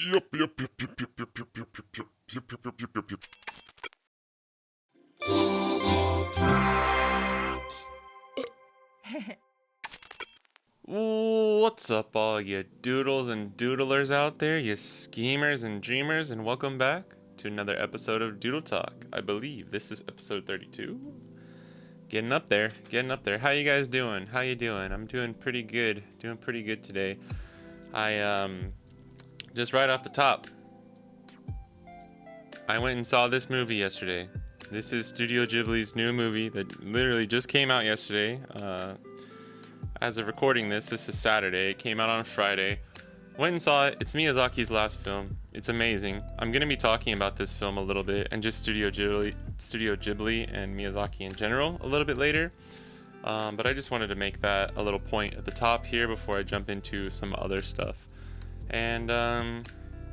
Yup, yup, yup, yup, yup, yup, yup, yup, yup, yup, yup, yup, yup, yup, yup. What's up, all you doodles and doodlers out there, you schemers and dreamers, and welcome back to another episode of Doodle Talk. I believe this is episode 32. Getting up there. How you guys doing? How you doing? I'm doing pretty good. Today. I just right off the top, I went and saw this movie yesterday. This is Studio Ghibli's new movie that literally just came out yesterday. As of recording this is Saturday. It came out on Friday. Went and saw it. It's Miyazaki's last film. It's amazing. I'm going to be talking about this film a little bit and just Studio Ghibli and Miyazaki in general a little bit later. But I just wanted to make that a little point at the top here before I jump into some other stuff. And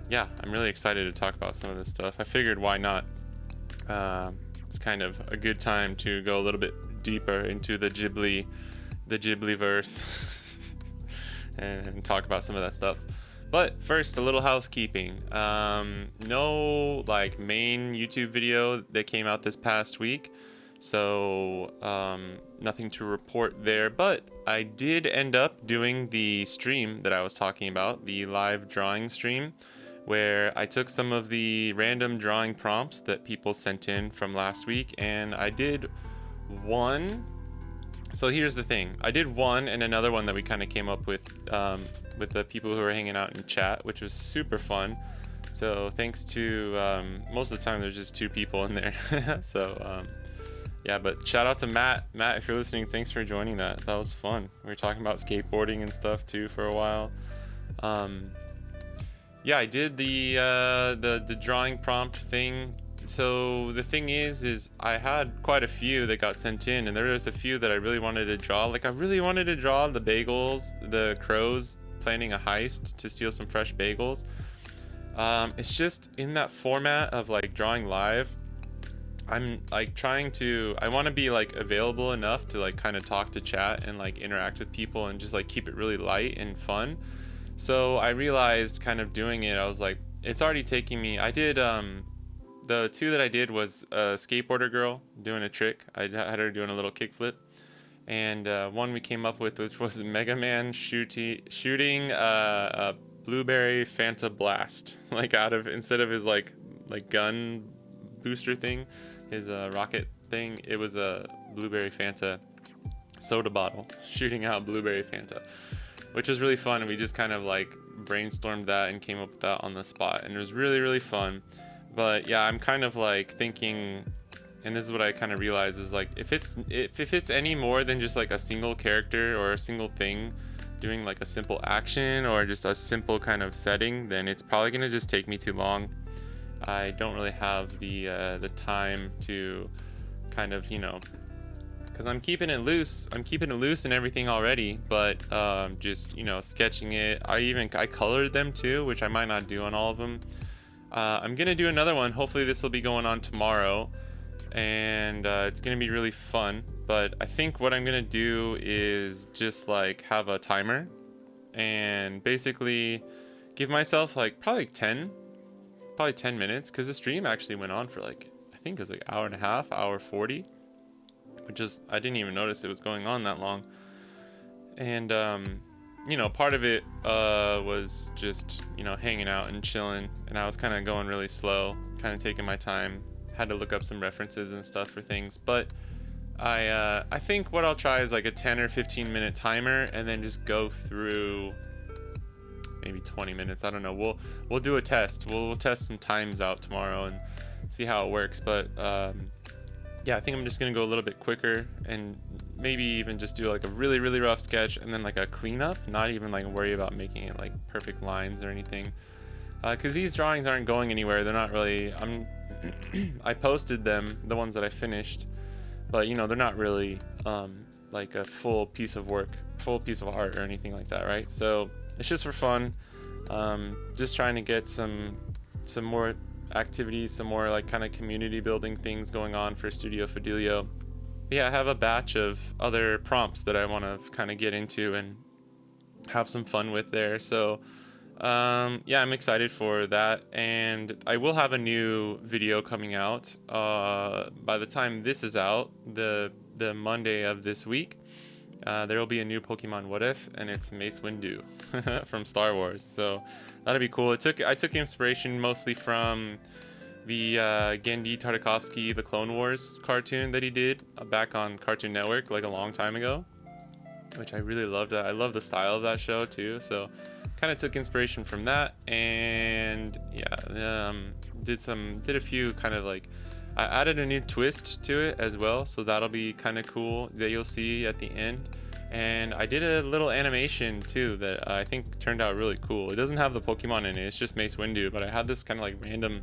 yeah, I'm really excited to talk about some of this stuff. I figured why not? It's kind of a good time to go a little bit deeper into the Ghibli-verse and talk about some of that stuff. But first, a little housekeeping. No main YouTube video that came out this past week, so nothing to report there. But I did end up doing the stream that I was talking about, the live drawing stream, where I took some of the random drawing prompts that people sent in from last week, and I did one. So here's the thing. I did one and another one that we kind of came up with the people who were hanging out in chat, which was super fun. So thanks to, most of the time there's just two people in there. So yeah, but shout out to Matt. Matt, if you're listening, thanks for joining that. That was fun. We were talking about skateboarding and stuff too for a while. Yeah, I did the drawing prompt thing. So the thing is I had quite a few that got sent in, and there was a few that I really wanted to draw. I really wanted to draw the bagels, the crows planning a heist to steal some fresh bagels. It's just in that format of drawing live. I'm I want to be available enough to kind of talk to chat and interact with people and just keep it really light and fun. So I realized kind of doing it, I was like, it's already taking me. I did the two that I did was a skateboarder girl doing a trick. I had her doing a little kickflip. And one we came up with, which was Mega Man shooting a blueberry Fanta blast. Instead of his gun booster thing, his rocket thing, it was a blueberry Fanta soda bottle shooting out blueberry Fanta, which was really fun. And we just kind of brainstormed that and came up with that on the spot. And it was really, really fun. But yeah, I'm kind of thinking, and this is what I kind of realized is if it's any more than just a single character or a single thing doing a simple action or just a simple kind of setting, then it's probably gonna just take me too long. I don't really have the time to kind of, because I'm keeping it loose and everything already, but just sketching it. I colored them too, which I might not do on all of them. I'm gonna do another one. Hopefully this will be going on tomorrow, and it's gonna be really fun. But I think what I'm gonna do is just have a timer and basically give myself probably 10 minutes, because the stream actually went on for I think it was hour and a half, hour 40, which is, I didn't even notice it was going on that long. And part of it was just, hanging out and chilling, and I was kind of going really slow, kind of taking my time, had to look up some references and stuff for things. But I think what I'll try is a 10 or 15 minute timer, and then just go through maybe 20 minutes. I don't know. We'll do a test. We'll test some times out tomorrow and see how it works. But yeah, I think I'm just gonna go a little bit quicker and maybe even just do a really, really rough sketch and then a cleanup, not even worry about making it perfect lines or anything, because these drawings aren't going anywhere. They're not really, I posted them, the ones that I finished, but they're not really a full piece of work, full piece of art or anything like that, right? So it's just for fun, just trying to get some more activities, some more kind of community building things going on for Studio Fidelio. Yeah, I have a batch of other prompts that I want to kind of get into and have some fun with there. So Yeah, I'm excited for that, and I will have a new video coming out by the time this is out, the Monday of this week. There will be a new Pokemon What If, and it's Mace Windu from Star Wars. So that'll be cool. I took inspiration mostly from the Genndy Tartakovsky The Clone Wars cartoon that he did back on Cartoon Network like a long time ago, which I really loved. I love the style of that show too. So kind of took inspiration from that, and yeah, did a few kind of like, I added a new twist to it as well, so that'll be kind of cool that you'll see at the end. And I did a little animation too that I think turned out really cool. It doesn't have the Pokemon in it, it's just Mace Windu, but I had this kind of like random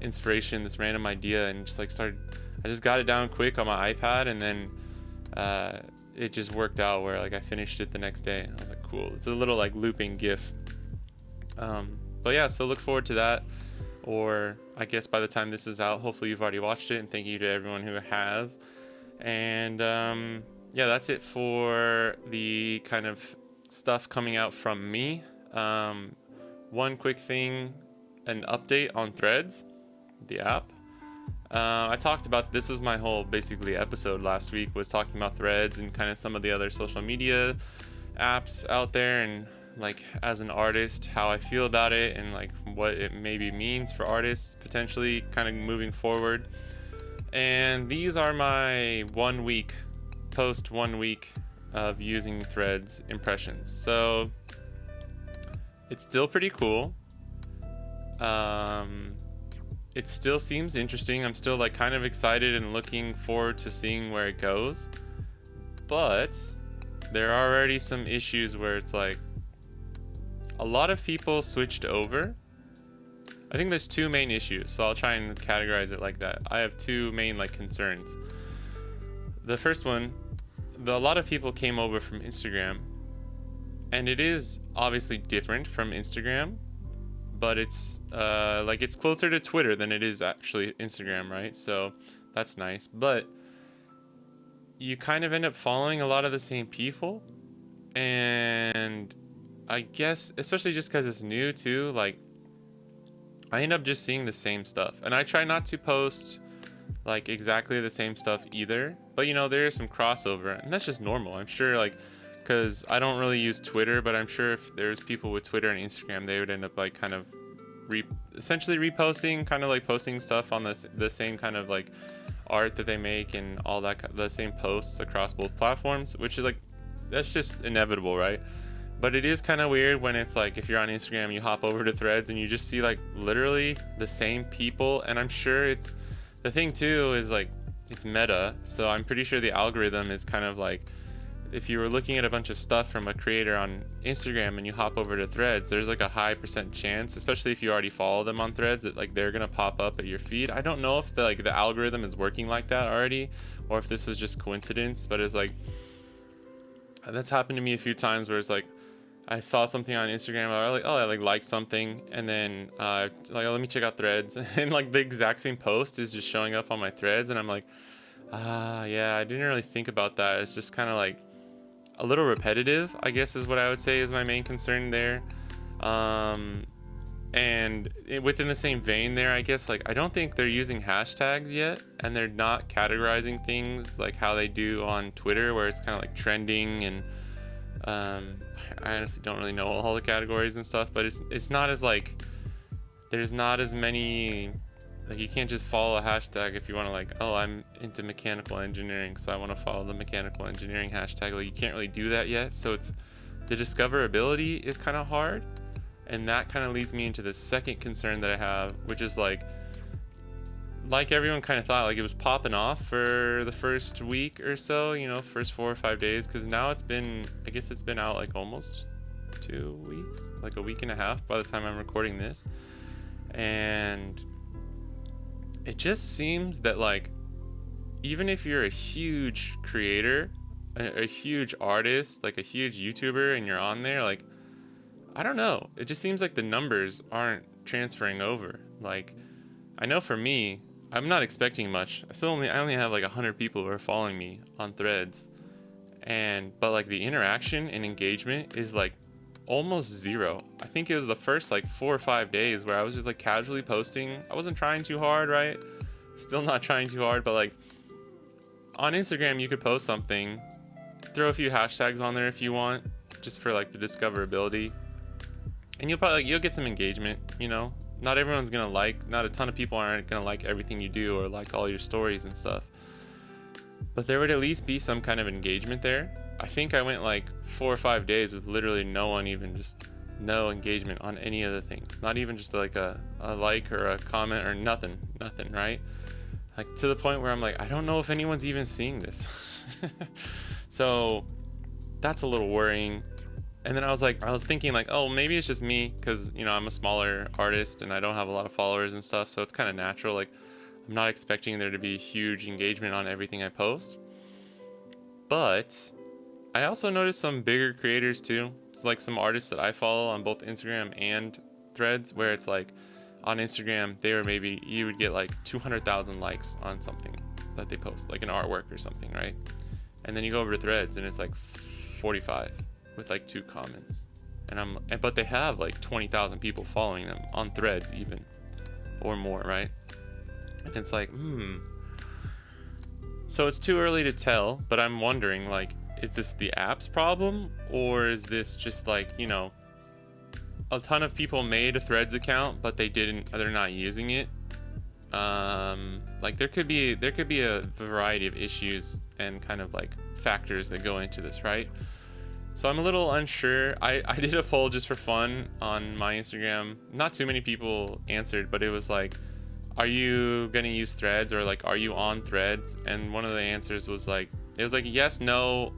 inspiration, this random idea, and just like I just got it down quick on my iPad, and then it just worked out where like I finished it the next day. I was like, cool. It's a little like looping GIF. But yeah, so look forward to that. Or I guess by the time this is out, hopefully you've already watched it, and thank you to everyone who has. And yeah, that's it for the kind of stuff coming out from me. One quick thing, an update on Threads, the app. I talked about, this was my whole basically episode last week, was talking about Threads and kind of some of the other social media apps out there, and like as an artist how I feel about it, and like what it maybe means for artists potentially kind of moving forward. And these are my 1 week of using Threads impressions. So it's still pretty cool. It still seems interesting. I'm still like kind of excited and looking forward to seeing where it goes, but there are already some issues where it's like a lot of people switched over. I think there's two main issues, so I'll try and categorize it like that. I have two main like concerns. The first one, a lot of people came over from Instagram, and it is obviously different from Instagram, but it's like it's closer to Twitter than it is actually Instagram, right? So that's nice, but you kind of end up following a lot of the same people, and I guess especially just because it's new too, like I end up just seeing the same stuff, and I try not to post like exactly the same stuff either, but you know, there is some crossover, and that's just normal. I'm sure, like, because I don't really use Twitter, but I'm sure if there's people with Twitter and Instagram, they would end up like kind of essentially reposting, kind of like posting stuff on the same kind of like art that they make and all that, the same posts across both platforms, which is like, that's just inevitable, right? But it is kind of weird when it's like, if you're on Instagram, you hop over to Threads and you just see like literally the same people. And I'm sure it's, the thing too is like, it's meta, so I'm pretty sure the algorithm is kind of like, if you were looking at a bunch of stuff from a creator on Instagram and you hop over to Threads, there's like a high % chance, especially if you already follow them on Threads, that like they're gonna pop up at your feed. I don't know if the algorithm is working like that already, or if this was just coincidence, but it's like, that's happened to me a few times where it's like, I saw something on Instagram, or like, oh, I like liked something, and then like, oh, let me check out Threads, and like the exact same post is just showing up on my Threads, and I'm like, yeah, I didn't really think about that. It's just kind of like a little repetitive, I guess, is what I would say is my main concern there. And within the same vein there, I guess, like, I don't think they're using hashtags yet, and they're not categorizing things like how they do on Twitter, where it's kind of like trending, and I honestly don't really know all the categories and stuff, but it's not as like, there's not as many, like, you can't just follow a hashtag if you want to, like, oh, I'm into mechanical engineering, so I want to follow the mechanical engineering hashtag. Like, you can't really do that yet, so it's, the discoverability is kind of hard, and that kind of leads me into the second concern that I have, which is like everyone kind of thought, like, it was popping off for the first week or so, you know, first 4 or 5 days, because now it's been, I guess it's been out like almost 2 weeks, like a week and a half by the time I'm recording this, and it just seems that, like, even if you're a huge creator, a huge artist, like a huge YouTuber, and you're on there, like, I don't know, it just seems like the numbers aren't transferring over. Like, I know for me, I'm not expecting much. I only have like 100 people who are following me on Threads, but like the interaction and engagement is like almost zero. I think it was the first like 4 or 5 days where I was just like casually posting. I wasn't trying too hard, right? Still not trying too hard, but like on Instagram you could post something, throw a few hashtags on there if you want, just for like the discoverability, and you'll get some engagement. You know, not everyone's gonna like, not a ton of people aren't gonna like everything you do or like all your stories and stuff, but there would at least be some kind of engagement there. I think I went like 4 or 5 days with literally no one, even just no engagement on any of the things, not even just like a like or a comment or nothing, right? Like to the point where I'm like, I don't know if anyone's even seeing this. So that's a little worrying. And then I was thinking like, oh, maybe it's just me, because you know, I'm a smaller artist and I don't have a lot of followers and stuff, so it's kind of natural. Like I'm not expecting there to be huge engagement on everything I post. But I also noticed some bigger creators too. It's like some artists that I follow on both Instagram and Threads, where it's like on Instagram you would get like 200,000 likes on something that they post, like an artwork or something, right? And then you go over to Threads and it's like 45 with like 2 comments. But they have like 20,000 people following them on Threads even, or more, right? And it's like, So it's too early to tell, but I'm wondering, like, is this the app's problem, or is this just like, you know, a ton of people made a Threads account but they're not using it? Like there could be a variety of issues and kind of like factors that go into this, right? So I'm a little unsure. I did a poll just for fun on my Instagram. Not too many people answered, but it was like, are you gonna use Threads, or like, are you on Threads? And one of the answers was like, it was like yes, no,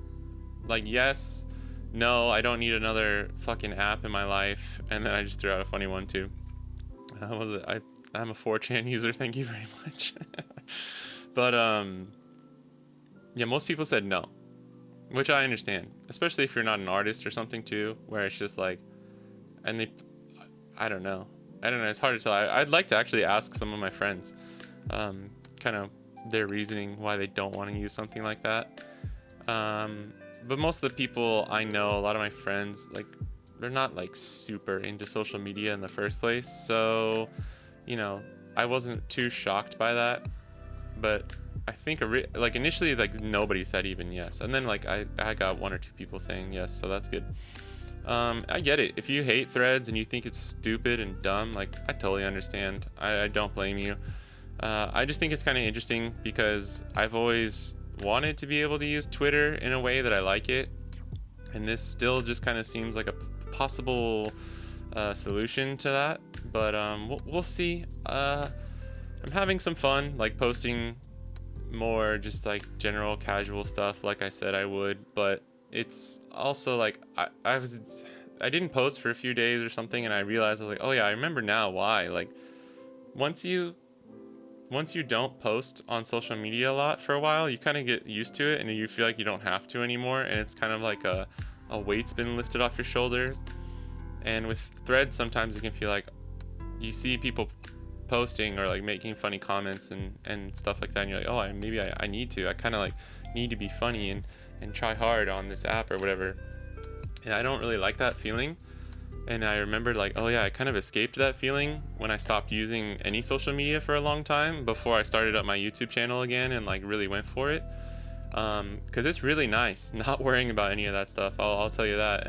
like yes, no, I don't need another fucking app in my life. And then I just threw out a funny one too. I'm a 4chan user, thank you very much. But yeah, most people said no, which I understand, especially if you're not an artist or something too, where it's just like, and I don't know, it's hard to tell. I'd like to actually ask some of my friends kind of their reasoning why they don't want to use something like that. But most of the people I know, a lot of my friends, like, they're not like super into social media in the first place, so you know, I wasn't too shocked by that. But I think like initially, like nobody said even yes, and then like I got 1 or 2 people saying yes, so that's good. I get it. If you hate Threads and you think it's stupid and dumb, like I totally understand. I don't blame you. I just think it's kind of interesting because I've always wanted to be able to use Twitter in a way that I like it, and this still just kind of seems like a possible solution to that. But we'll see. I'm having some fun, like posting more just like general casual stuff, like I said I would, but it's also like I didn't post for a few days or something, and I realized I was like, oh yeah, I remember now why. Like once you don't post on social media a lot for a while, you kind of get used to it and you feel like you don't have to anymore, and it's kind of like a weight's been lifted off your shoulders. And with Threads, sometimes it can feel like you see people posting or like making funny comments and stuff like that, and you're like, oh, maybe I need to, I kind of like need to be funny and try hard on this app or whatever. And I don't really like that feeling. And I remembered like, oh yeah, I kind of escaped that feeling when I stopped using any social media for a long time before I started up my YouTube channel again and like really went for it. Because it's really nice not worrying about any of that stuff, I'll tell you that.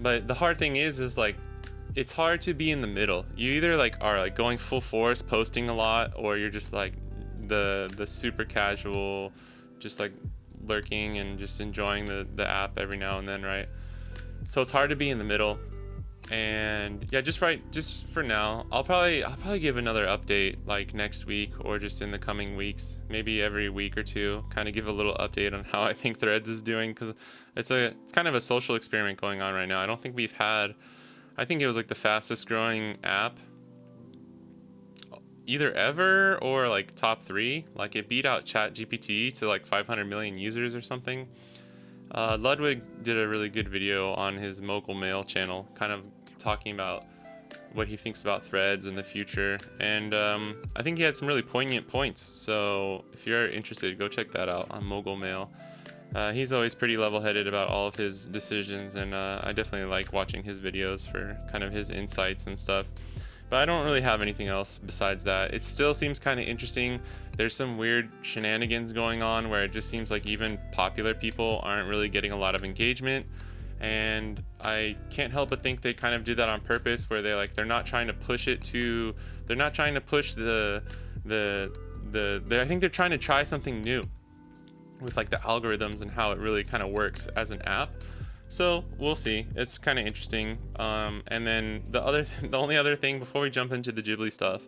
But the hard thing is like, it's hard to be in the middle. You either like are like going full force posting a lot, or you're just like the super casual, just like lurking and just enjoying the app every now and then, right? So it's hard to be in the middle. And yeah, just for now, I'll probably give another update like next week or just in the coming weeks, maybe every week or two, kind of give a little update on how I think Threads is doing, because it's kind of a social experiment going on right now. I think it was like the fastest growing app either ever or like top 3. Like it beat out ChatGPT to like 500 million users or something. Ludwig did a really good video on his Mogul Mail channel, kind of talking about what he thinks about Threads in the future, and I think he had some really poignant points. So if you're interested, go check that out on Mogul Mail. He's always pretty level-headed about all of his decisions, and I definitely like watching his videos for kind of his insights and stuff. But I don't really have anything else besides that. It still seems kind of interesting. There's some weird shenanigans going on where it just seems like even popular people aren't really getting a lot of engagement, and I can't help but think they kind of did that on purpose, where they're not trying to push it to, they're not trying to push I think they're trying to try something new with like the algorithms and how it really kind of works as an app. So we'll see. It's kind of interesting. And then the only other thing before we jump into the Ghibli stuff,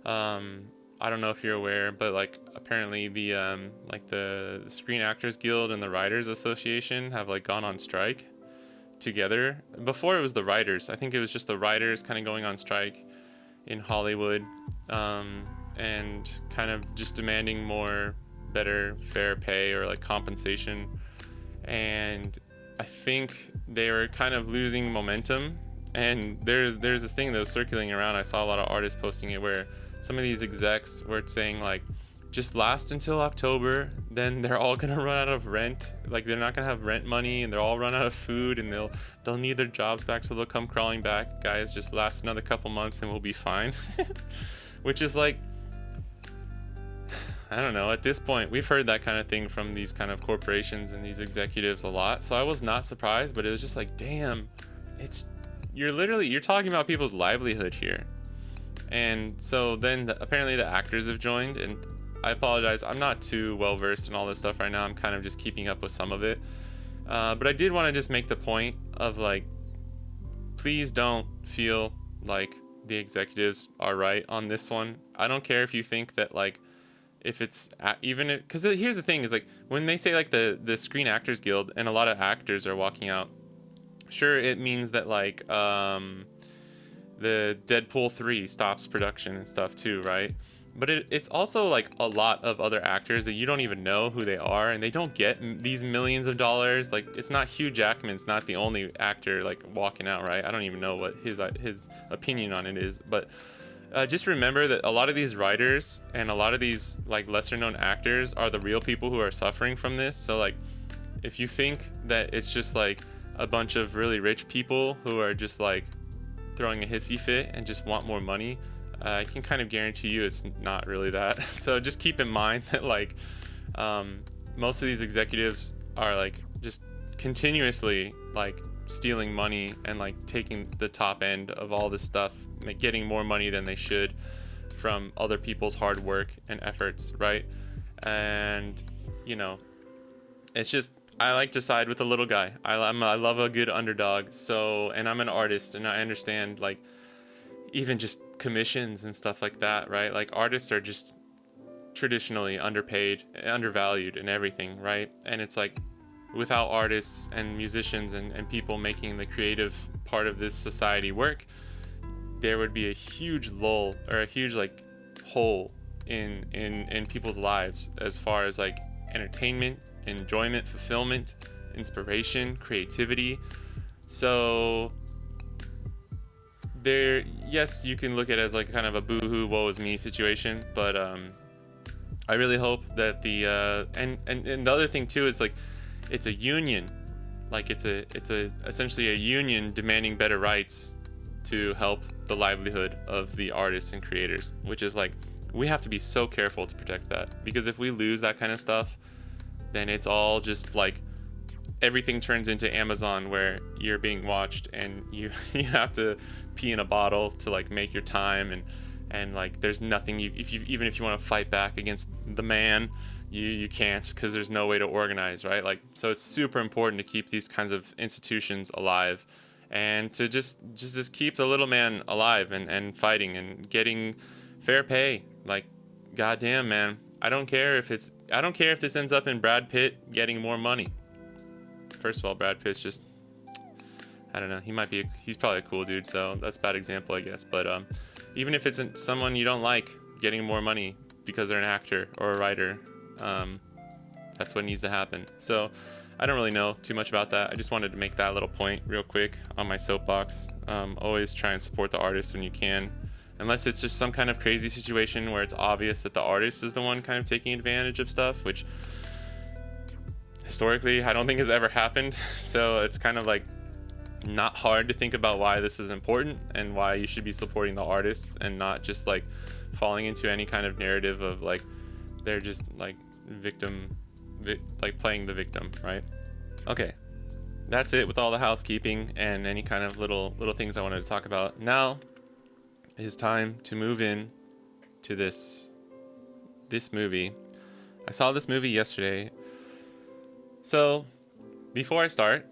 I don't know if you're aware, but like apparently the Screen Actors Guild and the Writers Association have like gone on strike together. Before it was the writers. I think it was just the writers kind of going on strike in Hollywood, and kind of just demanding more better fair pay or like compensation. And I think they were kind of losing momentum, and there's this thing that was circulating around. I saw a lot of artists posting it where some of these execs were saying like, just last until October, then they're all gonna run out of rent. Like they're not gonna have rent money, and they'll all run out of food, and they'll need their jobs back, so they'll come crawling back. Guys, just last another couple months and we'll be fine. Which is like, I don't know, at this point we've heard that kind of thing from these kind of corporations and these executives a lot, so I was not surprised. But it was just like, damn, you're talking about people's livelihood here. And so then apparently the actors have joined, and I apologize, I'm not too well versed in all this stuff right now. I'm kind of just keeping up with some of it, but I did want to just make the point of like, please don't feel like the executives are right on this one. I don't care if you think that like, if it's because here's the thing is like, when they say like the Screen Actors Guild and a lot of actors are walking out, sure, it means that like the Deadpool 3 stops production and stuff too, right? But it's also like a lot of other actors that you don't even know who they are, and they don't get these millions of dollars. Like, it's not Hugh Jackman's not the only actor like walking out, right? I don't even know what his opinion on it is, but just remember that a lot of these writers and a lot of these like lesser known actors are the real people who are suffering from this. So like, if you think that it's just like a bunch of really rich people who are just like throwing a hissy fit and just want more money, I can kind of guarantee you it's not really that. So just keep in mind that like most of these executives are like just continuously like stealing money and like taking the top end of all this stuff, like getting more money than they should from other people's hard work and efforts, right? And you know, it's just, I like to side with the little guy. I love a good underdog. So, and I'm an artist, and I understand like even just commissions and stuff like that, right? Like artists are just traditionally underpaid, undervalued and everything, right? And it's like, without artists and musicians and people making the creative part of this society work, there would be a huge lull or a huge like hole in people's lives as far as like entertainment, enjoyment, fulfillment, inspiration, creativity. So there, yes, you can look at it as like kind of a boo-hoo, woe is me situation, but I really hope that the and the other thing too is like, it's a union, like it's essentially a union demanding better rights to help the livelihood of the artists and creators, which is like, we have to be so careful to protect that, because if we lose that kind of stuff, then it's all just like, everything turns into Amazon, where you're being watched and you have to pee in a bottle to like make your time, and like there's nothing even if you want to fight back against the man, you can't, because there's no way to organize, right? Like, so it's super important to keep these kinds of institutions alive, and to just keep the little man alive and fighting and getting fair pay. Like, goddamn, man, I don't care if this ends up in Brad Pitt getting more money. First of all, Brad Pitt's just, I don't know, he's probably a cool dude, so that's a bad example, I guess. But even if it's someone you don't like getting more money because they're an actor or a writer, that's what needs to happen. So I don't really know too much about that. I just wanted to make that little point real quick on my soapbox. Always try and support the artist when you can, unless it's just some kind of crazy situation where it's obvious that the artist is the one kind of taking advantage of stuff, which historically I don't think has ever happened. So it's kind of like not hard to think about why this is important and why you should be supporting the artists and not just like falling into any kind of narrative of like they're just like like playing the victim, right? Okay, that's it with all the housekeeping and any kind of little things I wanted to talk about. Now it is time to move in to this movie. I saw this movie yesterday. So before I start,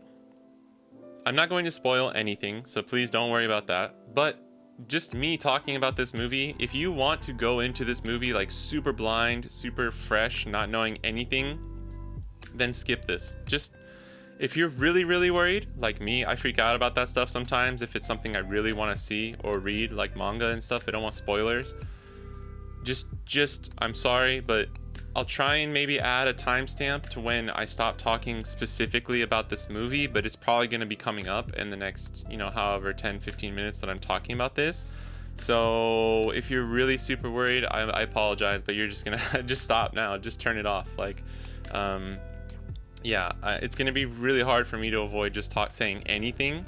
I'm not going to spoil anything, so please don't worry about that. But just me talking about this movie, if you want to go into this movie like super blind, super fresh, not knowing anything, then skip this. Just if you're really, really worried, like me, I freak out about that stuff sometimes. If it's something I really want to see or read, like manga and stuff, I don't want spoilers. Just, I'm sorry, but I'll try and maybe add a timestamp to when I stop talking specifically about this movie, but it's probably going to be coming up in the next, however 10-15 minutes that I'm talking about this. So if you're really super worried, I apologize, but you're just going to just stop now. Just turn it off. Like, it's going to be really hard for me to avoid just saying anything.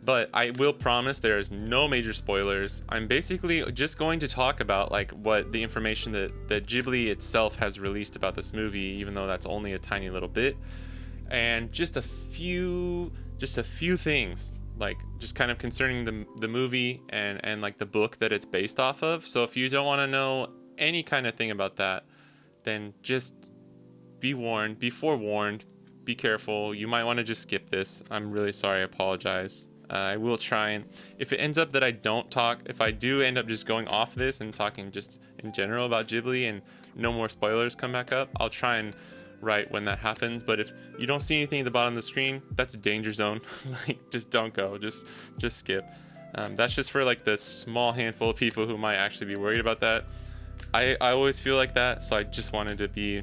But I will promise there is no major spoilers. I'm basically just going to talk about like what the information that Ghibli itself has released about this movie, even though that's only a tiny little bit, and just a few things like just kind of concerning the movie and like the book that it's based off of. So if you don't want to know any kind of thing about that, then just be warned, be forewarned, be careful. You might want to just skip this. I'm really sorry. I apologize. I will try, and if it ends up that I don't talk, if I do end up just going off this and talking just in general about Ghibli and no more spoilers come back up, I'll try and write when that happens. But if you don't see anything at the bottom of the screen, that's a danger zone. Like, just don't go, just skip. That's just for like the small handful of people who might actually be worried about that. I always feel like that, so I just wanted to be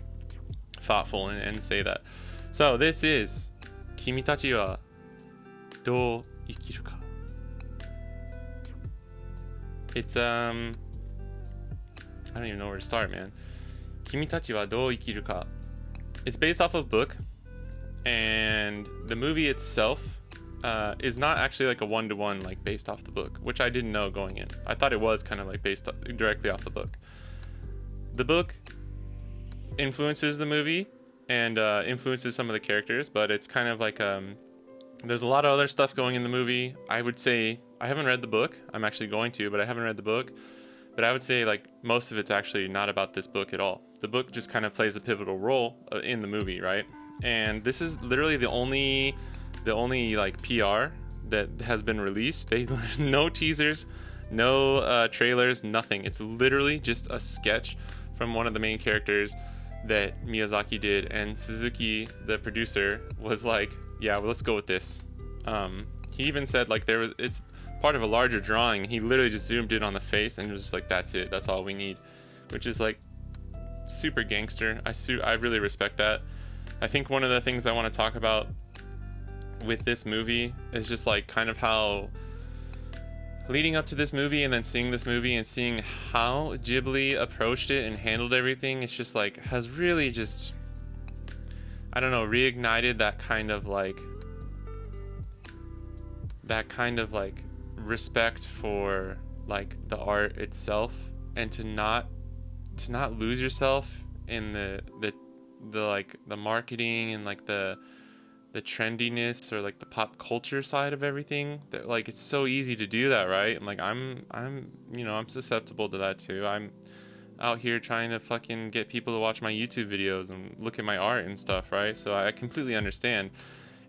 thoughtful and say that. So this is Kimi tachi wa dou ikiru ka. It's I don't even know where to start, man. Kimi tachi wa dou ikiru ka. It's based off of a book, and the movie itself is not actually like a one-to-one like based off the book, which I didn't know going in. I thought it was kind of like based directly off the book. The book influences the movie and influences some of the characters, but it's kind of like there's a lot of other stuff going in the movie. I would say I haven't read the book. I'm actually going to, but I haven't read the book. But I would say like most of it's actually not about this book at all. The book just kind of plays a pivotal role in the movie, right? And this is literally the only like PR that has been released. No teasers, no trailers, nothing. It's literally just a sketch from one of the main characters that Miyazaki did, and Suzuki, the producer, was like, yeah, well, let's go with this. He even said like it's part of a larger drawing. He literally just zoomed in on the face and was just like, that's it, that's all we need, which is like super gangster. I really respect that. I think one of the things I want to talk about with this movie is just like kind of how leading up to this movie and then seeing this movie and seeing how Ghibli approached it and handled everything, it's just like has really just, I don't know, reignited that kind of like respect for like the art itself, and to not lose yourself in the like the marketing and like the trendiness or like the pop culture side of everything. That like it's so easy to do that, right? And like I'm susceptible to that too. I'm out here trying to fucking get people to watch my YouTube videos and look at my art and stuff, right? So I completely understand.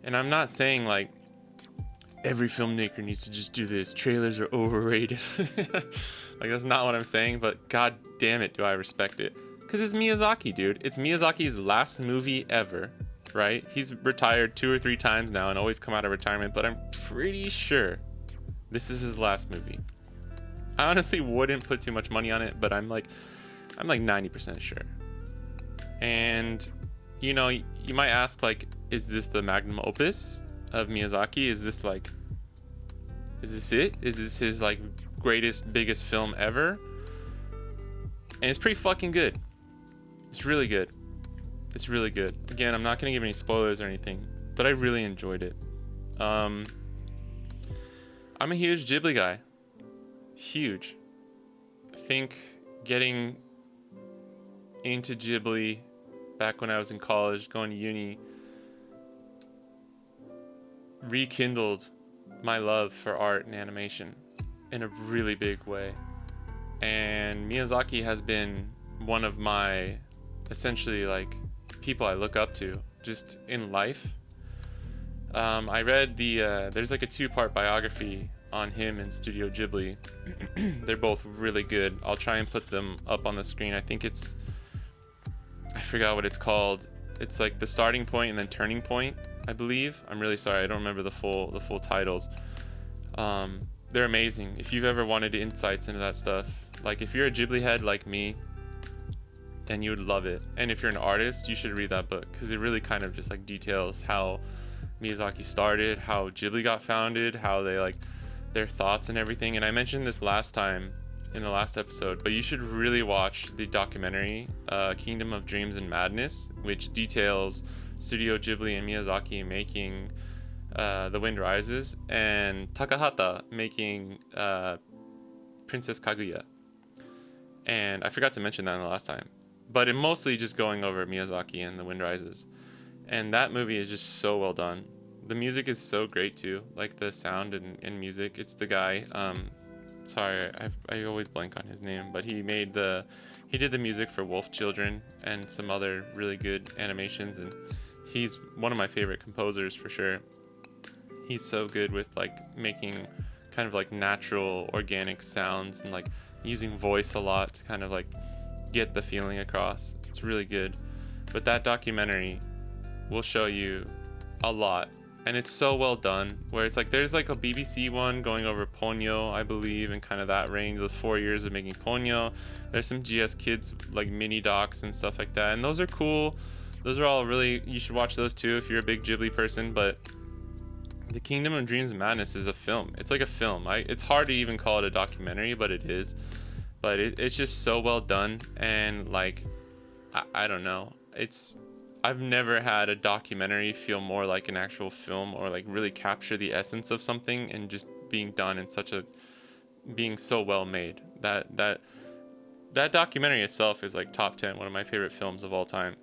And I'm not saying like every filmmaker needs to just do this, trailers are overrated. Like that's not what I'm saying, but god damn it, do I respect it. Because it's Miyazaki, dude. It's Miyazaki's last movie ever, right? He's retired 2 or 3 times now and always come out of retirement, but I'm pretty sure this is his last movie. I honestly wouldn't put too much money on it, but I'm like 90% sure. And you know, you might ask like, is this the magnum opus of Miyazaki? Is this it? Is this his like greatest, biggest film ever? And it's pretty fucking good. It's really good. It's really good. Again, I'm not going to give any spoilers or anything, but I really enjoyed it. I'm a huge Ghibli guy. Huge. I think getting into Ghibli back when I was in college, going to uni, rekindled my love for art and animation in a really big way. And Miyazaki has been one of my, essentially, like, people I look up to just in life. I read there's like a 2-part biography on him in Studio Ghibli. They're both really good. I'll try and put them up on the screen. I think I forgot what it's called. It's like The Starting Point and then Turning Point, I believe. I'm really sorry, I don't remember the full titles. They're amazing. If you've ever wanted insights into that stuff, like if you're a Ghibli head like me, then you would love it. And if you're an artist, you should read that book, because it really kind of just like details how Miyazaki started, how Ghibli got founded, how they like their thoughts and everything. And I mentioned this last time in the last episode, but you should really watch the documentary Kingdom of Dreams and Madness, which details Studio Ghibli and Miyazaki making The Wind Rises, and Takahata making Princess Kaguya. And I forgot to mention that in the last time, but it mostly just going over Miyazaki and The Wind Rises. And that movie is just so well done. The music is so great too, like the sound and music. It's the guy, sorry, I always blank on his name, but he did the music for Wolf Children and some other really good animations, and he's one of my favorite composers for sure. He's so good with like making kind of like natural organic sounds and like using voice a lot to kind of like get the feeling across. It's really good. But that documentary will show you a lot, and it's so well done, where it's like there's like a BBC one going over Ponyo, I believe, and kind of that range, the 4 years of making Ponyo. There's some GS Kids like mini docs and stuff like that, and those are cool. Those are all really, you should watch those too if you're a big Ghibli person. But the Kingdom of Dreams and Madness is a film. It's like a film. It's hard to even call it a documentary, but it is. But it's just so well done, and like I don't know, I've never had a documentary feel more like an actual film, or like really capture the essence of something and just being done in being so well made. That documentary itself is like top 10, one of my favorite films of all time.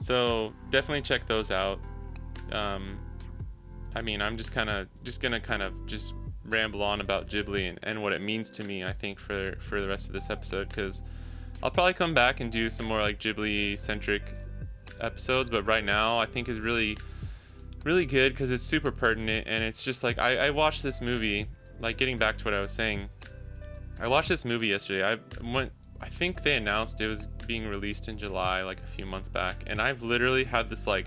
So definitely check those out. I mean, I'm just gonna ramble on about Ghibli and what it means to me, I think, for the rest of this episode, because I'll probably come back and do some more like Ghibli centric episodes, but right now I think is really really good because it's super pertinent. And it's just like I watched this movie, like getting back to what I was saying, I watched this movie yesterday. I think they announced it was being released in July, like a few months back, and I've literally had this like,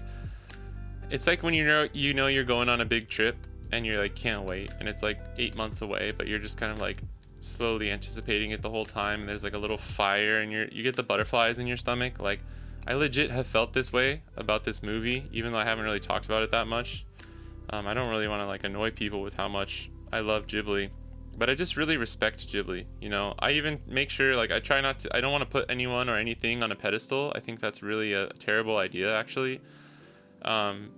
it's like when you know you're going on a big trip and you're like can't wait, and it's like 8 months away, but you're just kind of like slowly anticipating it the whole time, and there's like a little fire and you get the butterflies in your stomach. Like I legit have felt this way about this movie, even though I haven't really talked about it that much. I don't really want to like annoy people with how much I love Ghibli, but I just really respect Ghibli. You know, I even make sure, like, I don't want to put anyone or anything on a pedestal. I think that's really a terrible idea, actually. And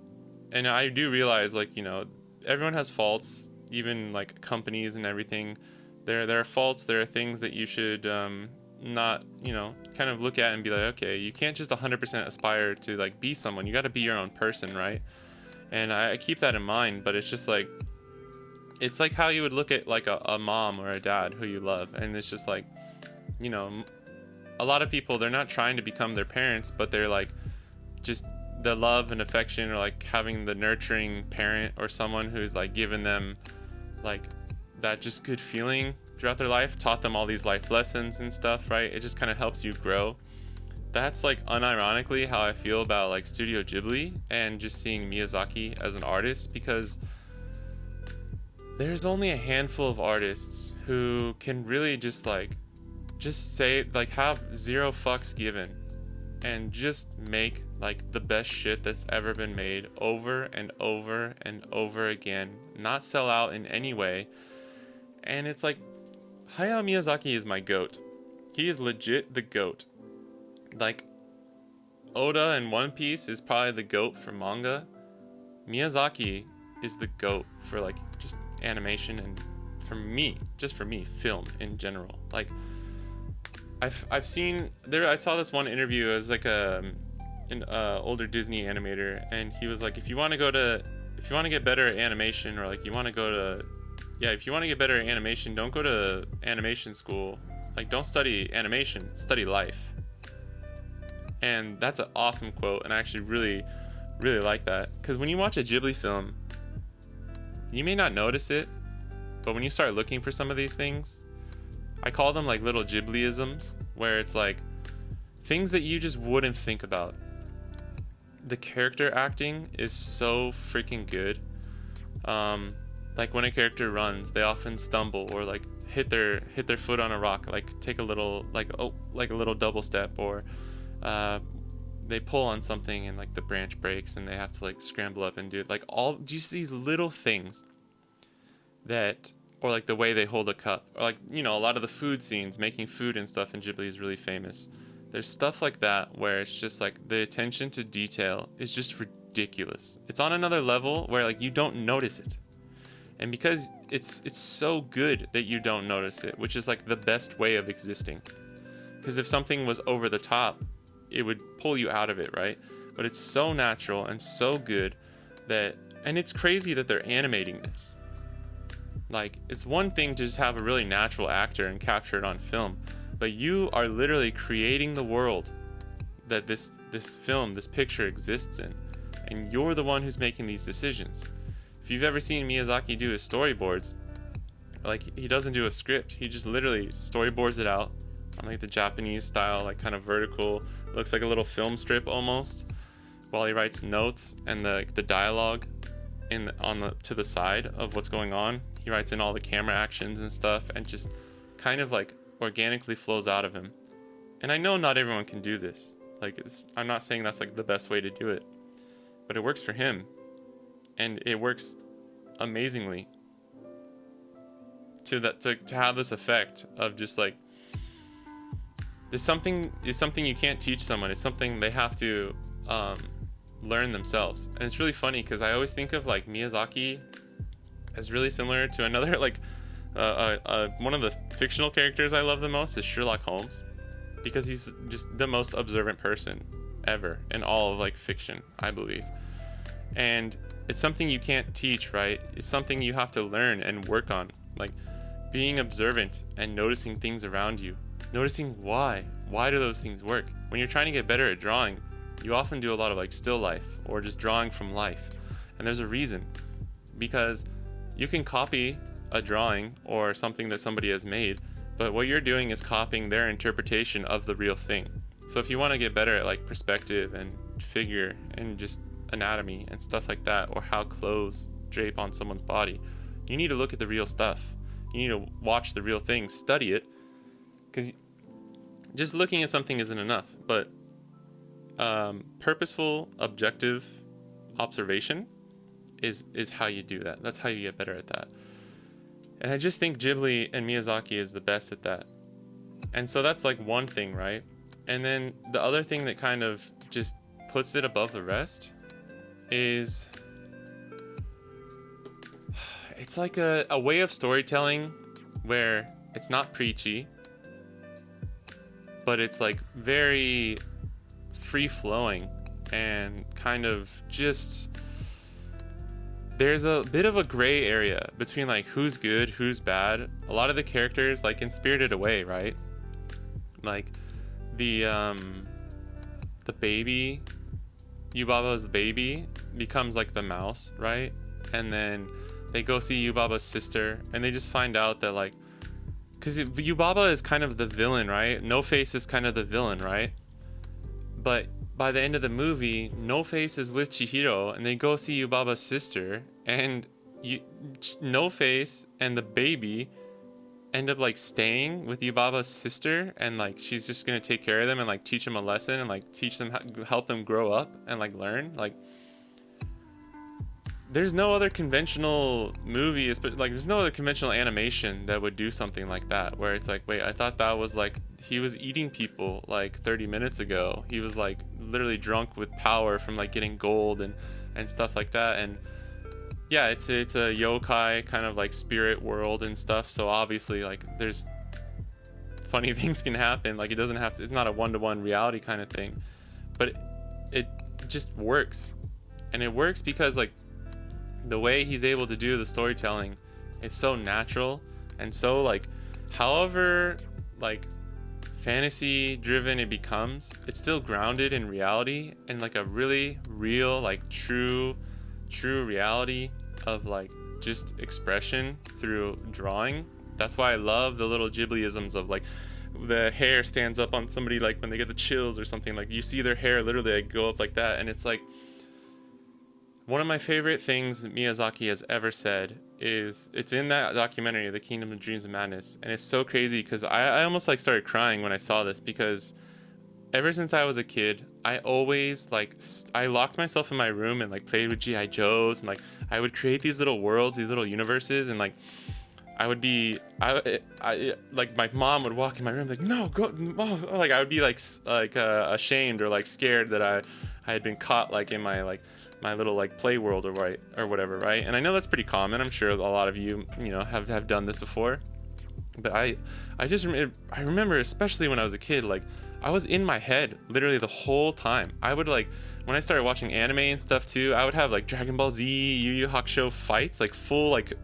I do realize, like, you know, everyone has faults, even like companies and everything. There are faults. There are things that you should not, you know, kind of look at and be like, okay, you can't just 100% aspire to like be someone. You got to be your own person, right? And I keep that in mind. But it's just like, it's like how you would look at like a mom or a dad who you love, and it's just like, you know, a lot of people, they're not trying to become their parents, but they're like just the love and affection, or like having the nurturing parent or someone who's like given them like that just good feeling throughout their life, taught them all these life lessons and stuff, right? It just kind of helps you grow. That's like unironically how I feel about like Studio Ghibli and just seeing Miyazaki as an artist, because there's only a handful of artists who can really just say, like, have zero fucks given and just make like the best shit that's ever been made over and over and over again, not sell out in any way. And it's like, Hayao Miyazaki is my goat. He is legit the goat. Like, Oda in One Piece is probably the GOAT for manga. Miyazaki is the GOAT for like just animation, and for me, film in general. Like I've seen there. I saw this one interview as like an older Disney animator, and he was like, if you want to get better at animation, or like if you want to get better at animation, don't go to animation school. Like, don't study animation, study life. And that's an awesome quote, and I actually really, really like that. Because when you watch a Ghibli film, you may not notice it, but when you start looking for some of these things, I call them like little Ghibli-isms, where it's like things that you just wouldn't think about. The character acting is so freaking good. Like when a character runs, they often stumble or like hit their foot on a rock, like take a little a little double step, or they pull on something and like the branch breaks and they have to like scramble up and do it. Like all just these little things that, or like the way they hold a cup, or like, you know, a lot of the food scenes, making food and stuff in Ghibli is really famous. There's stuff like that where it's just like the attention to detail is just ridiculous. It's on another level where like you don't notice it. And because it's so good that you don't notice it, which is like the best way of existing. Because if something was over the top, it would pull you out of it, right? But it's so natural and so good that, and it's crazy that they're animating this. Like, it's one thing to just have a really natural actor and capture it on film, but you are literally creating the world that this picture exists in, and you're the one who's making these decisions. If you've ever seen Miyazaki do his storyboards, like, he doesn't do a script, he just literally storyboards it out on like the Japanese style, like kind of vertical, looks like a little film strip almost, while he writes notes and the dialogue to the side of what's going on. He writes in all the camera actions and stuff, and just kind of like organically flows out of him. And I know not everyone can do this. Like, I'm not saying that's like the best way to do it, but it works for him, and it works amazingly to have this effect of just like, it's something you can't teach someone. It's something they have to learn themselves. And it's really funny because I always think of like Miyazaki as really similar to another like one of the fictional characters I love the most is Sherlock Holmes, because he's just the most observant person ever in all of like fiction, I believe. And it's something you can't teach, right? It's something you have to learn and work on, like being observant and noticing things around you, noticing why do those things work. When you're trying to get better at drawing, you often do a lot of like still life or just drawing from life, and there's a reason, because you can copy a drawing or something that somebody has made, but what you're doing is copying their interpretation of the real thing. So if you want to get better at like perspective and figure and just anatomy and stuff like that, or how clothes drape on someone's body, you need to look at the real stuff. You need to watch the real thing, study it, because just looking at something isn't enough. But purposeful, objective observation is how you do that. That's how you get better at that. And I just think Ghibli and Miyazaki is the best at that. And so that's like one thing, right? And then the other thing that kind of just puts it above the rest is it's like a way of storytelling where it's not preachy, but it's like very free-flowing and kind of just, there's a bit of a gray area between like who's good, who's bad. A lot of the characters, like in Spirited Away, right? Like the baby, Yubaba's baby becomes like the mouse, right? And then they go see Yubaba's sister, and they just find out that like, because Yubaba is kind of the villain, right? No Face is kind of the villain, right? But by the end of the movie, No Face is with Chihiro, and they go see Yubaba's sister, and No Face and the baby end up like staying with Yubaba's sister, and like she's just gonna take care of them and like teach them a lesson and like teach them help them grow up and like learn. Like, there's no other conventional movie, but like there's no other conventional animation that would do something like that, where it's like, wait, I thought that was like he was eating people like 30 minutes ago. He was like literally drunk with power from like getting gold and stuff like that. And yeah, it's a yokai kind of like spirit world and stuff. So obviously like there's funny things can happen. Like it doesn't have to, it's not a one-to-one reality kind of thing, but it just works. And it works because like the way he's able to do the storytelling is so natural and so like, however like fantasy driven it becomes, it's still grounded in reality and like a really real like true reality of like just expression through drawing. That's why I love the little Ghibli-isms of like the hair stands up on somebody like when they get the chills or something, like you see their hair literally like go up like that. And it's like one of my favorite things Miyazaki has ever said is, it's in that documentary, The Kingdom of Dreams and Madness, and it's so crazy because I almost like started crying when I saw this, because ever since I was a kid, I always like I locked myself in my room and like played with GI Joes, and like I would create these little worlds, these little universes, and like I would be I like my mom would walk in my room like, no, go, oh, like I would be like ashamed or like scared that I had been caught like in my little like play world or whatever, right? And I know that's pretty common. I'm sure a lot of you know have done this before. But I remember, especially when I was a kid, like I was in my head literally the whole time. I would like, when I started watching anime and stuff too, I would have like Dragon Ball Z, Yu Yu Hakusho fights, like full like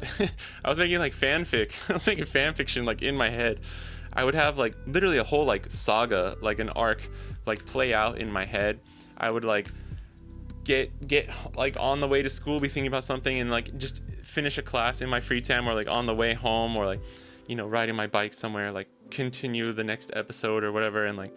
I was making like fanfic. I was making fan fiction like in my head. I would have like literally a whole like saga, like an arc, like play out in my head. I would like get like on the way to school, be thinking about something, and like just finish a class in my free time, or like on the way home, or like, you know, riding my bike somewhere, like continue the next episode or whatever. And like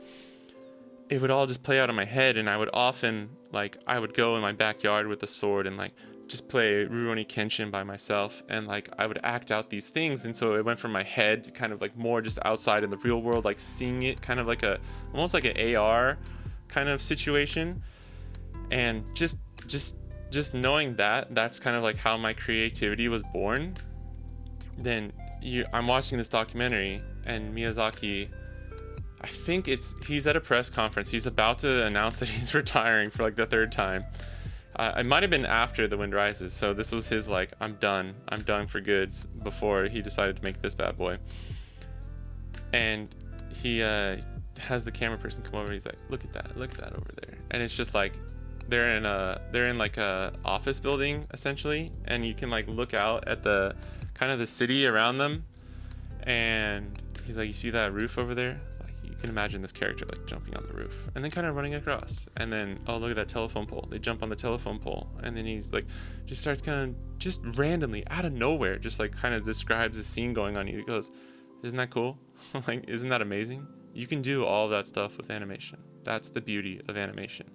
it would all just play out in my head. And I would often like, I would go in my backyard with a sword and like just play Rurouni Kenshin by myself, and like I would act out these things. And so it went from my head to kind of like more just outside in the real world, like seeing it kind of like almost like an AR kind of situation. And just knowing that's kind of like how my creativity was born. Then I'm watching this documentary, and Miyazaki, I think he's at a press conference. He's about to announce that he's retiring for like the third time. It might have been after The Wind Rises. So this was his like, I'm done for goods, before he decided to make this bad boy. And he has the camera person come over, and he's like, look at that over there. And it's just like, they're in like a office building essentially, and you can like look out at the kind of the city around them. And he's like, you see that roof over there? Like, you can imagine this character like jumping on the roof and then kind of running across, and then, oh, look at that telephone pole. They jump on the telephone pole, and then he's like just starts kind of just randomly out of nowhere just like kind of describes the scene going on. He goes, isn't that cool? Like, isn't that amazing? You can do all of that stuff with animation. That's the beauty of animation.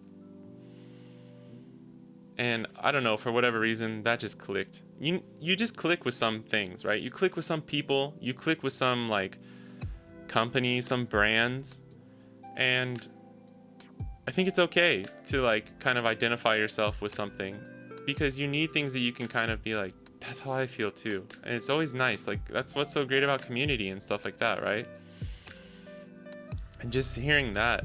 And I don't know, for whatever reason, that just clicked. You just click with some things, right? You click with some people, you click with some like companies, some brands, and I think it's okay to like kind of identify yourself with something, because you need things that you can kind of be like, that's how I feel too. And it's always nice. Like, that's what's so great about community and stuff like that, right? And just hearing that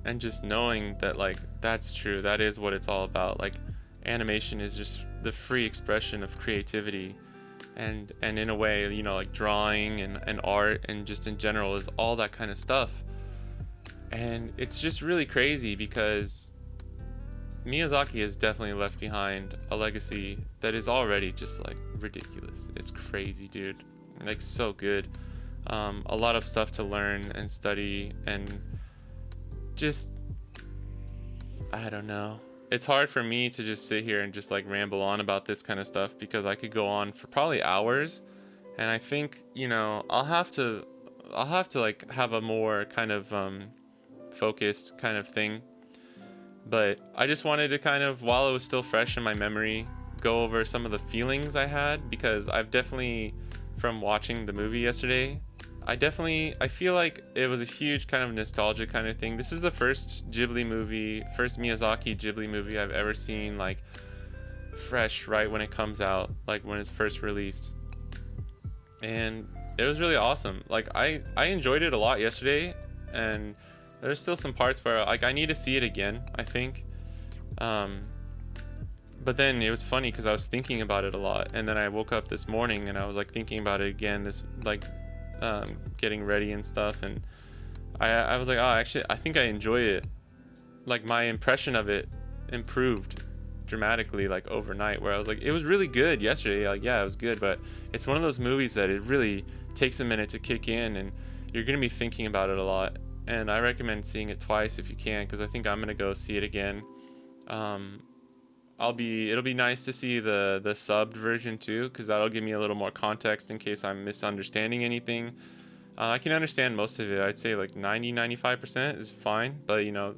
and just knowing that like that's true, that is what it's all about. Like, animation is just the free expression of creativity, and in a way, you know, like drawing and art and just in general is all that kind of stuff. And it's just really crazy because Miyazaki has definitely left behind a legacy that is already just like ridiculous. It's crazy, dude. Like, so good. A lot of stuff to learn and study, and just, I don't know. It's hard for me to just sit here and just like ramble on about this kind of stuff, because I could go on for probably hours. And I think, you know, I'll have to like have a more kind of focused kind of thing. But I just wanted to kind of, while it was still fresh in my memory, go over some of the feelings I had, because I've definitely, from watching the movie yesterday, I feel like it was a huge kind of nostalgia kind of thing. This is the first Miyazaki Ghibli movie I've ever seen like fresh right when it comes out, like when it's first released. And it was really awesome. Like I enjoyed it a lot yesterday, and there's still some parts where like I need to see it again, I think. But then it was funny because I was thinking about it a lot, and then I woke up this morning and I was like thinking about it again, this like getting ready and stuff, and I was like, oh, actually I think I enjoy it. Like my impression of it improved dramatically like overnight, where I was like, it was really good yesterday, like yeah, it was good, but it's one of those movies that it really takes a minute to kick in, and you're gonna be thinking about it a lot. And I recommend seeing it twice if you can, because I think I'm gonna go see it again. It'll be nice to see the subbed version too, because that'll give me a little more context in case I'm misunderstanding anything. I can understand most of it. I'd say like 90-95% is fine, but you know,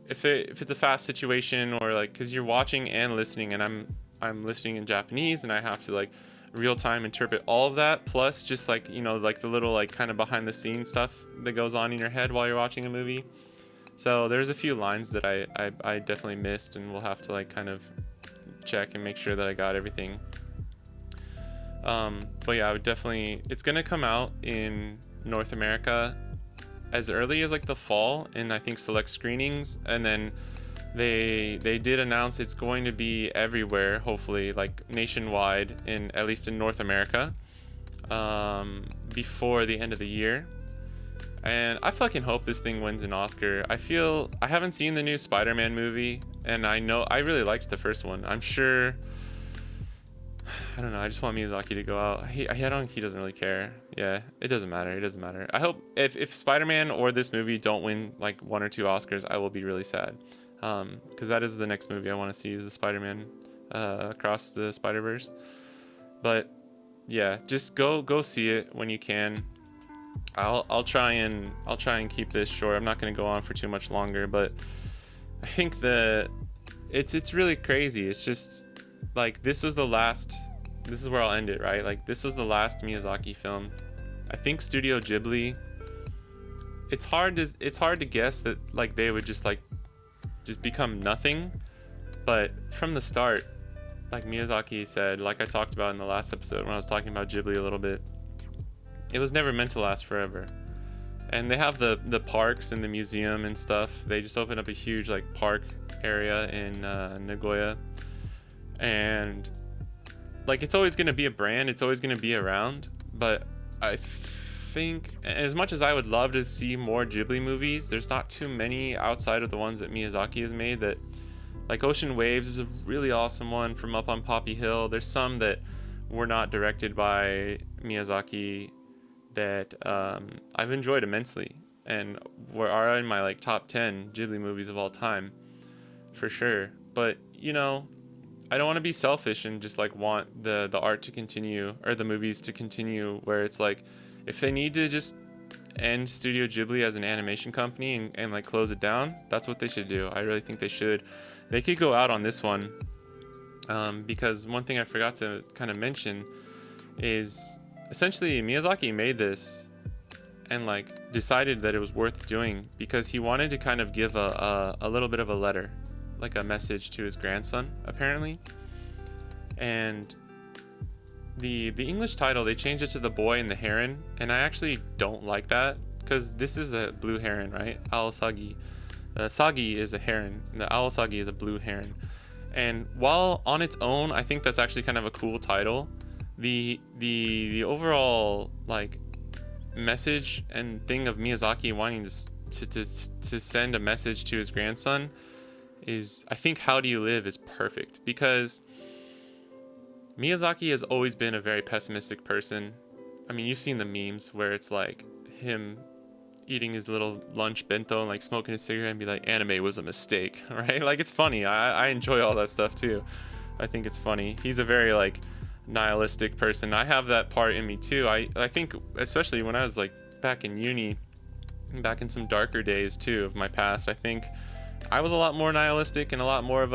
if it's a fast situation, or like because you're watching and listening, and I'm listening in Japanese, and I have to like real time interpret all of that, plus just like, you know, like the little like kind of behind the scenes stuff that goes on in your head while you're watching a movie. So there's a few lines that I definitely missed, and we'll have to like kind of check and make sure that I got everything. But yeah, I would definitely, it's gonna come out in North America as early as like the fall, in I think select screenings, and then they did announce it's going to be everywhere, hopefully like nationwide, in at least in North America, before the end of the year. And I fucking hope this thing wins an Oscar. I haven't seen the new Spider-Man movie, and I know I really liked the first one. I'm sure, I don't know, I just want Miyazaki to go out. He doesn't really care. Yeah, it doesn't matter. I hope if Spider-Man or this movie don't win like 1 or 2 Oscars, I will be really sad. Because that is the next movie I want to see, is the Spider-Man Across the Spider-Verse. But yeah, just go see it when you can. I'll try and keep this short. I'm not going to go on for too much longer, but I think it's really crazy. It's just like this is where I'll end it, right? Like this was the last Miyazaki film. I think Studio Ghibli, it's hard to guess that like they would just become nothing, but from the start, like Miyazaki said, like I talked about in the last episode when I was talking about Ghibli a little bit, it was never meant to last forever. And they have the parks and the museum and stuff. They just opened up a huge like park area in Nagoya, and like it's always going to be a brand, it's always going to be around. But I think, as much as I would love to see more Ghibli movies, there's not too many outside of the ones that Miyazaki has made. That like Ocean Waves is a really awesome one from up on Poppy Hill. There's some that were not directed by Miyazaki that I've enjoyed immensely, and are in my like top 10 Ghibli movies of all time for sure. But you know, I don't want to be selfish and just like want the art to continue, or the movies to continue, where it's like if they need to just end Studio Ghibli as an animation company and like close it down, that's what they should do. I really think they should. They could go out on this one, because one thing I forgot to kind of mention is essentially Miyazaki made this and like decided that it was worth doing because he wanted to kind of give a little bit of a letter, like a message to his grandson apparently. And the English title, they changed it to The Boy and the Heron, and I actually don't like that because this is a blue heron, right? Owl Sagi. Sagi is a heron, and the Owl Sagi is a blue heron. And while on its own I think that's actually kind of a cool title, the overall like message and thing of Miyazaki wanting to send a message to his grandson is, I think How Do You Live is perfect, because Miyazaki has always been a very pessimistic person. I mean, you've seen the memes where it's like him eating his little lunch bento and like smoking a cigarette and be like, anime was a mistake, right? Like it's funny. I enjoy all that stuff too. I think it's funny. He's a very like nihilistic person. I have that part in me too. I think especially when I was like back in uni, back in some darker days too of my past, I think I was a lot more nihilistic and a lot more of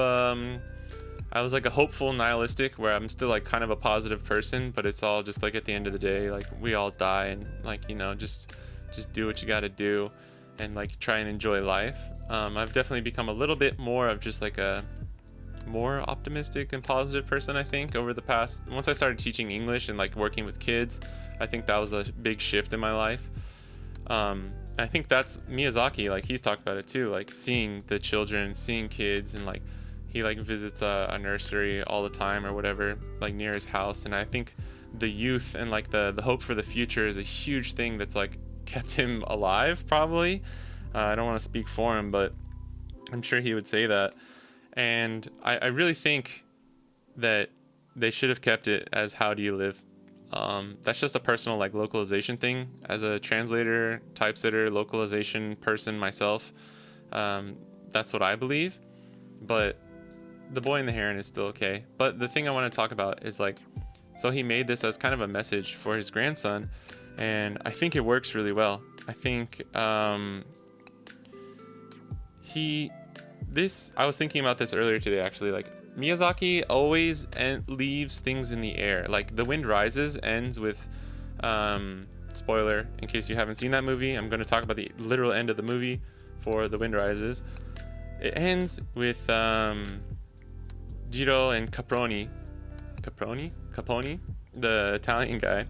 I was like a hopeful nihilistic, where I'm still like kind of a positive person, but it's all just like at the end of the day, like we all die, and like, you know, just do what you got to do and like try and enjoy life. I've definitely become a little bit more of just like a more optimistic and positive person, I think, over the past, once I started teaching English and like working with kids. I think that was a big shift in my life. I think that's Miyazaki, like he's talked about it too, like seeing the children, seeing kids, and like he like visits a nursery all the time or whatever, like near his house. And I think the youth and like the hope for the future is a huge thing that's like kept him alive, probably. I don't want to speak for him, but I'm sure he would say that. And I really think that they should have kept it as How Do You Live? That's just a personal like localization thing. As a translator, typesetter, localization person myself, that's what I believe. But The Boy and the Heron is still okay. But the thing I want to talk about is like, so he made this as kind of a message for his grandson, and I think it works really well. I think I was thinking about this earlier today, actually. Like, Miyazaki always leaves things in the air. Like, The Wind Rises ends with, spoiler, in case you haven't seen that movie, I'm going to talk about the literal end of the movie for The Wind Rises. It ends with Jiro and Capone, the Italian guy,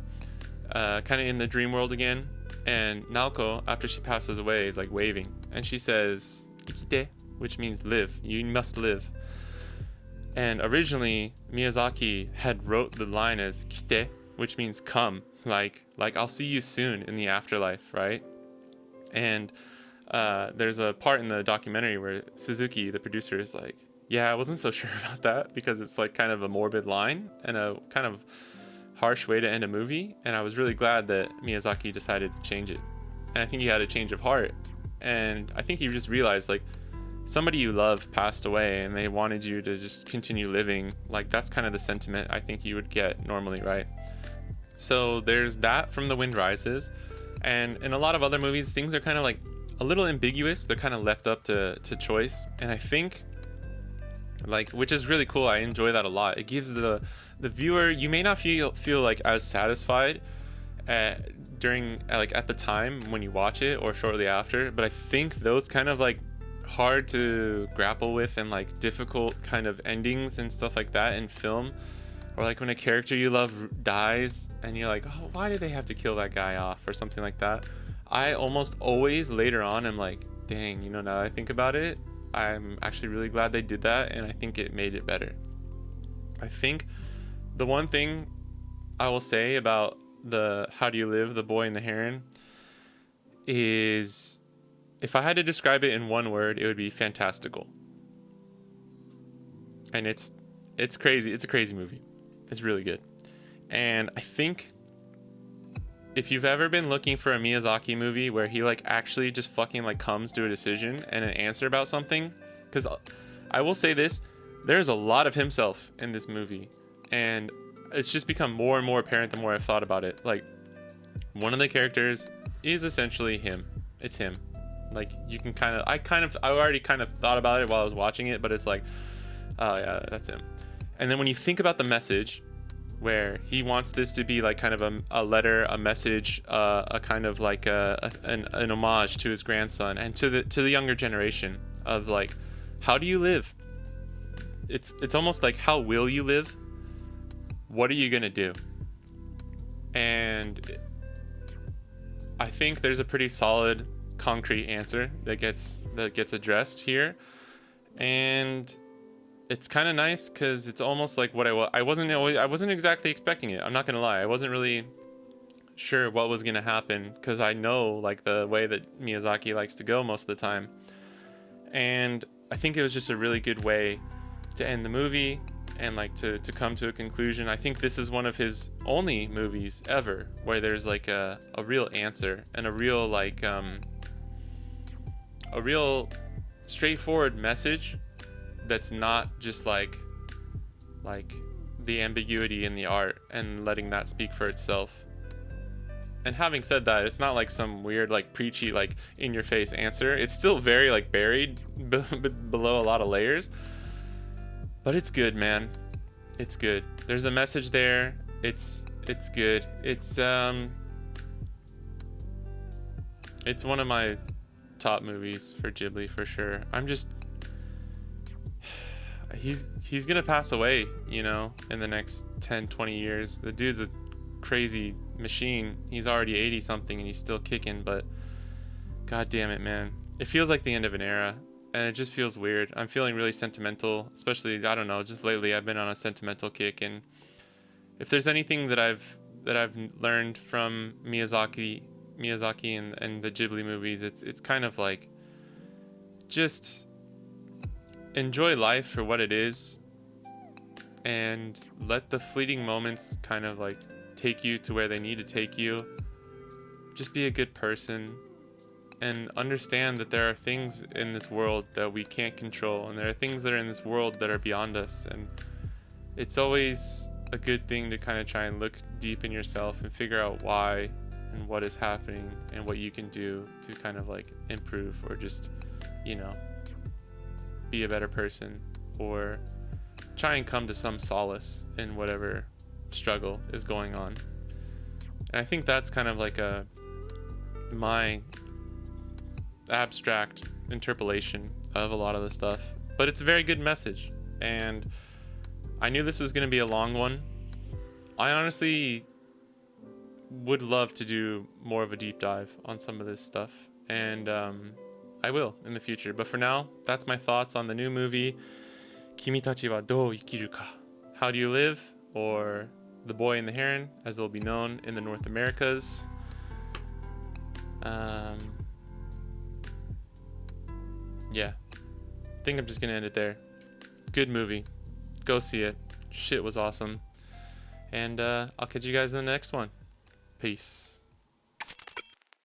kind of in the dream world again. And Naoko, after she passes away, is like waving, and she says "ikite," which means live. You must live. And originally Miyazaki had wrote the line as "kite," which means come, like I'll see you soon in the afterlife, right? And there's a part in the documentary where Suzuki, the producer, is like, yeah, I wasn't so sure about that, because it's like kind of a morbid line and a kind of harsh way to end a movie. And I was really glad that Miyazaki decided to change it. And I think he had a change of heart. And I think he just realized, like, somebody you love passed away and they wanted you to just continue living. Like, that's kind of the sentiment I think you would get normally, right? So there's that from The Wind Rises. And in a lot of other movies, things are kind of like a little ambiguous. They're kind of left up to choice. And I think, like, which is really cool. I enjoy that a lot. It gives the viewer, you may not feel like as satisfied during like at the time when you watch it or shortly after, but I think those kind of like hard to grapple with and like difficult kind of endings and stuff like that in film, or like when a character you love dies and you're like, oh, why did they have to kill that guy off, or something like that. I almost always later on am like, dang, now that I think about it, I'm actually really glad they did that, and I think it made it better. I think the one thing I will say about the How Do You Live, The Boy and the Heron, is if I had to describe it in one word, it would be fantastical. And it's crazy. It's a crazy movie. It's really good. And I think if you've ever been looking for a Miyazaki movie where he like actually just fucking like comes to a decision and an answer about something, because I will say this, there's a lot of himself in this movie, and it's just become more and more apparent the more I've thought about it. Like, one of the characters is essentially him. It's him. Like, you can I already kind of thought about it while I was watching it, but it's like, oh yeah, that's him. And then when you think about the message, where he wants this to be like kind of a letter, a message, a kind of like an homage to his grandson and to the younger generation of like, how do you live? It's almost like, how will you live? What are you gonna do? And I think there's a pretty solid, concrete answer that gets addressed here, and it's kind of nice because it's almost like what I wasn't exactly expecting it. I'm not gonna lie, I wasn't really sure what was gonna happen, because I know like the way that Miyazaki likes to go most of the time, and I think it was just a really good way to end the movie and like to come to a conclusion. I think this is one of his only movies ever where there's like a real answer and a real like a real straightforward message that's not just like the ambiguity in the art and letting that speak for itself. And having said that, it's not like some weird like preachy like in your face answer. It's still very like buried below a lot of layers, but it's good, man. It's good. There's a message there. It's good. It's one of my top movies for Ghibli for sure. he's gonna pass away, you know, in the next 10-20 years. The dude's a crazy machine. He's already 80 something and he's still kicking, but god damn it, man, it feels like the end of an era, and it just feels weird. I'm feeling really sentimental, especially, I don't know, just lately I've been on a sentimental kick. And if there's anything that I've learned from Miyazaki and the Ghibli movies, it's kind of like, just enjoy life for what it is, and let the fleeting moments kind of like take you to where they need to take you. Just be a good person, and understand that there are things in this world that we can't control, and there are things that are in this world that are beyond us. And it's always a good thing to kind of try and look deep in yourself and figure out why and what is happening and what you can do to kind of like improve, or just, you know, be a better person, or try and come to some solace in whatever struggle is going on. And I think that's kind of like my abstract interpolation of a lot of the stuff, but it's a very good message. And I knew this was going to be a long one. I honestly would love to do more of a deep dive on some of this stuff, and I will in the future. But for now, that's my thoughts on the new movie, Kimi tachi wa dou ikiru ka? How do you live? Or The Boy and the Heron, as it'll be known in the North Americas. Yeah, I think I'm just gonna end it there. Good movie, go see it. Shit was awesome. And I'll catch you guys in the next one. Peace.